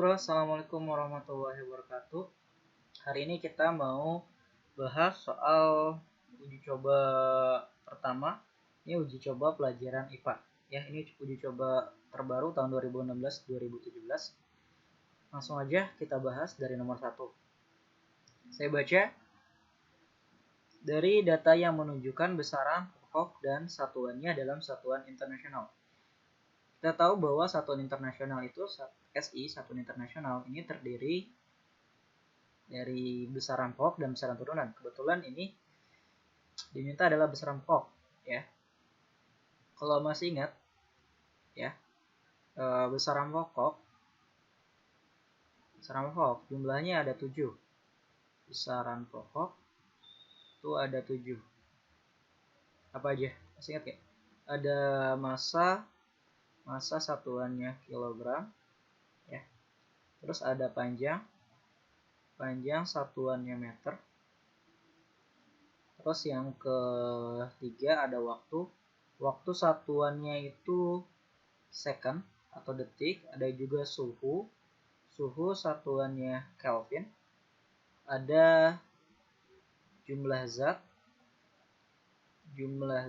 Bro, Assalamualaikum warahmatullahi wabarakatuh. Hari ini kita mau bahas soal uji coba pertama. Ini uji coba pelajaran IPA. Ya, ini uji coba terbaru tahun 2016-2017. Langsung aja kita bahas dari nomor 1. Saya baca dari data yang menunjukkan besaran pokok dan satuannya dalam satuan internasional. Kita tahu bahwa satuan internasional itu SI, satuan internasional ini terdiri dari besaran pokok dan besaran turunan. Kebetulan ini diminta adalah besaran pokok, ya. Kalau masih ingat, ya, besaran pokok jumlahnya ada 7. Besaran pokok itu ada 7. Apa aja? Masih ingat ya? Ada massa satuannya kilogram, ya. Terus ada panjang satuannya meter. Terus yang ketiga ada waktu satuannya itu second atau detik. Ada juga suhu satuannya Kelvin. Ada jumlah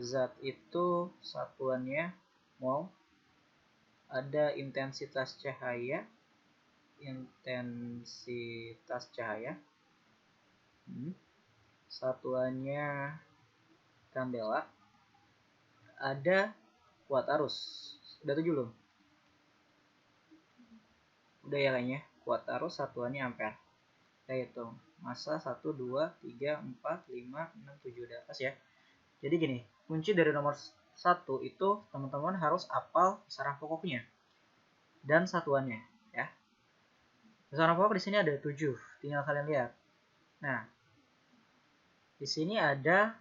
zat itu satuannya mol. Ada intensitas cahaya satuannya kandela. Ada kuat arus. Udah 7 belum? Udah ya kayaknya. Kuat arus satuannya ampere. Kita hitung. Massa 1, 2, 3, 4, 5, 6, 7 di atas ya. Jadi gini, kunci dari nomor 1 itu teman-teman harus hafal besaran pokoknya dan satuannya, ya. Besaran pokok di sini ada 7, tinggal kalian lihat. Nah, di sini ada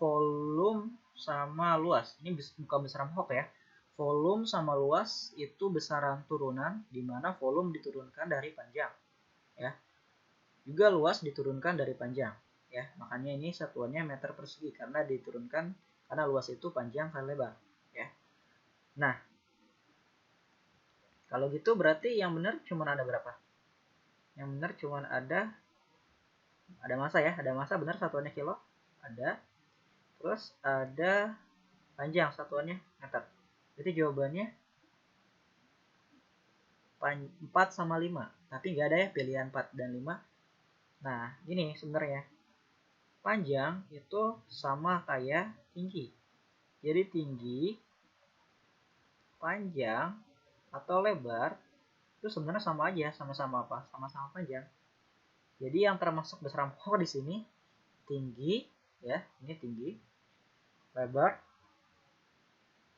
volume sama luas. Ini bukan besaran pokok ya. Volume sama luas itu besaran turunan, di mana volume diturunkan dari panjang, ya. Juga luas diturunkan dari panjang, ya. Makanya ini satuannya meter persegi karena diturunkan karena luas itu panjang kali lebar, ya. Nah, kalau gitu berarti yang benar cuma ada berapa? Yang benar cuma ada massa ya, ada massa benar satuannya kilo, ada. Terus ada panjang satuannya meter. Jadi jawabannya 4 sama 5. Tapi nggak ada ya pilihan 4 dan 5. Nah, gini sebenarnya. Panjang itu sama kayak tinggi. Jadi tinggi, panjang, atau lebar itu sebenarnya sama aja, sama-sama apa? Sama-sama panjang. Jadi yang termasuk besaran pokok di sini tinggi, ya, ini tinggi, lebar,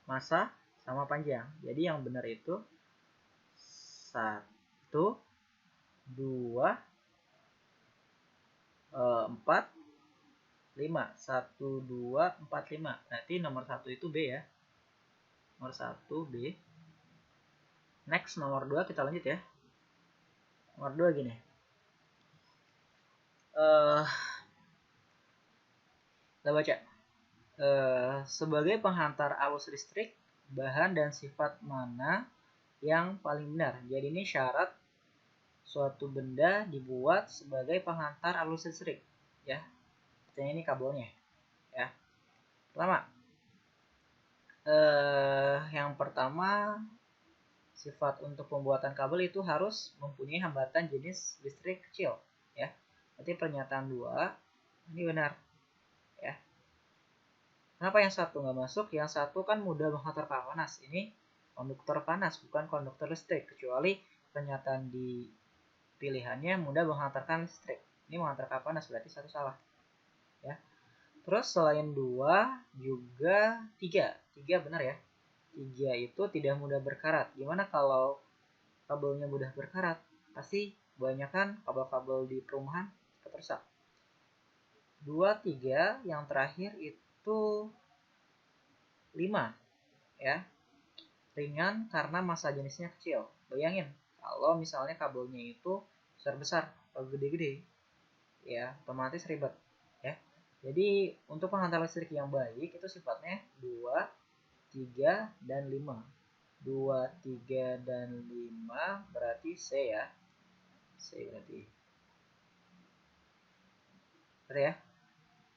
massa, sama panjang. Jadi yang benar itu 1, 2, 4, 5. 1, 2, 4, 5. Berarti nomor 1 itu B ya. Nomor 1 B. Next nomor 2 kita lanjut ya. Nomor 2 gini. Kita baca. Sebagai penghantar arus listrik, bahan dan sifat mana yang paling benar? Jadi ini syarat suatu benda dibuat sebagai penghantar arus listrik, ya. Artinya ini kabelnya, ya. Yang pertama, sifat untuk pembuatan kabel itu harus mempunyai hambatan jenis listrik kecil, ya. Berarti pernyataan 2 ini benar, ya. Kenapa yang satu nggak masuk? Yang satu kan mudah menghantar panas. Ini konduktor panas, bukan konduktor listrik. Kecuali pernyataan di pilihannya mudah menghantarkan listrik. Ini menghantarkan panas, berarti satu salah, ya. Terus selain 2 juga 3. 3 benar ya. 3 itu tidak mudah berkarat. Gimana kalau kabelnya mudah berkarat? Pasti kebanyakan kabel-kabel di perumahan rusak. 2, 3 yang terakhir itu 5, ya. Ringan karena massa jenisnya kecil. Bayangin kalau misalnya kabelnya itu besar-besar atau gede-gede, ya otomatis ribet, ya. Jadi untuk penghantar listrik yang baik itu sifatnya 2, 3, dan 5. 2, 3, dan 5 berarti C ya. C berarti. Betul ya?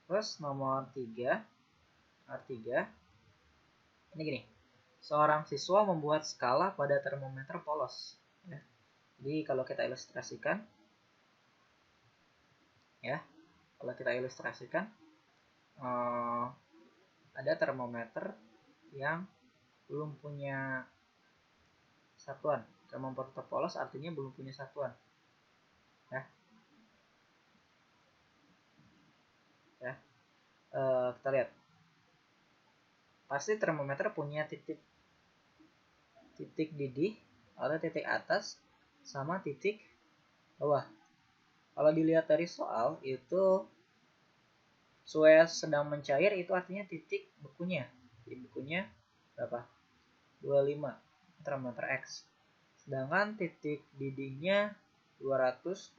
Terus nomor 3, R3. Ini gini. Seorang siswa membuat skala pada termometer polos. Ya. Jadi kalau kita ilustrasikan, ya, kalau kita ilustrasikan, ada termometer yang belum punya satuan. Termometer polos artinya belum punya satuan. Ya. Ya. Kita lihat. Pasti termometer punya titik didih atau titik atas sama titik bawah. Kalau dilihat dari soal itu suhu sedang mencair itu artinya titik bekunya. Di bekunya berapa? 25 termometer X. Sedangkan titik didihnya 225.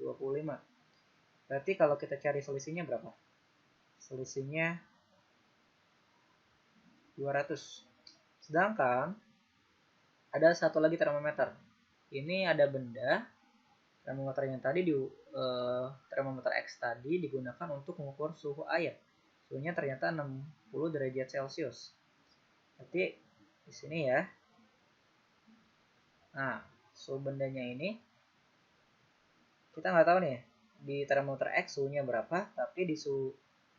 Berarti kalau kita cari selisihnya berapa? Selisihnya 200. Sedangkan ada satu lagi termometer. Ini ada benda termometer yang tadi termometer X tadi digunakan untuk mengukur suhu air. Suhunya ternyata 60 derajat Celcius. Berarti di sini ya. Nah, suhu bendanya ini kita nggak tahu nih di termometer X suhunya berapa, tapi di suhu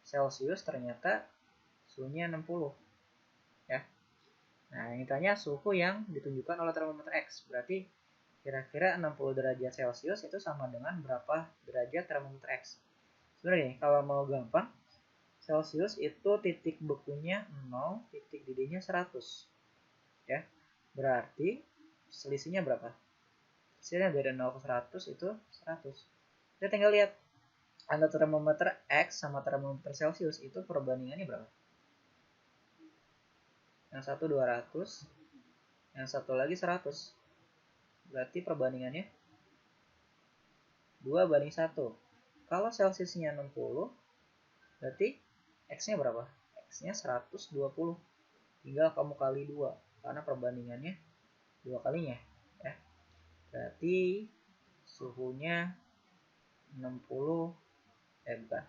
Celcius ternyata suhunya 60 ya. Nah, ini tanya suhu yang ditunjukkan oleh termometer X. Berarti kira-kira 60 derajat Celcius itu sama dengan berapa derajat termometer X. Sebenarnya kalau mau gampang, Celcius itu titik bekunya 0, titik didihnya 100. Ya. Berarti selisihnya berapa? Selisihnya dari 0 ke 100 itu 100. Kita tinggal lihat antara termometer X sama termometer Celcius itu perbandingannya berapa? Yang satu 200, yang satu lagi 100. Berarti perbandingannya 2:1. Kalau Celciusnya 60, berarti X-nya berapa? X-nya 120. Tinggal kamu kali 2, karena perbandingannya 2 kalinya. Ya. Berarti suhunya 60, bukan.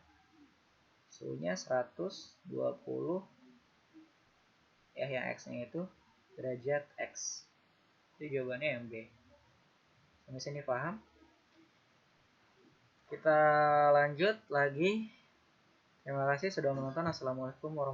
Suhunya 120, ya, yang X-nya itu derajat X. Itu jawabannya yang B. Sampai sini paham? Kita lanjut lagi. Terima kasih sudah menonton. Assalamualaikum warahmatullahi wabarakatuh.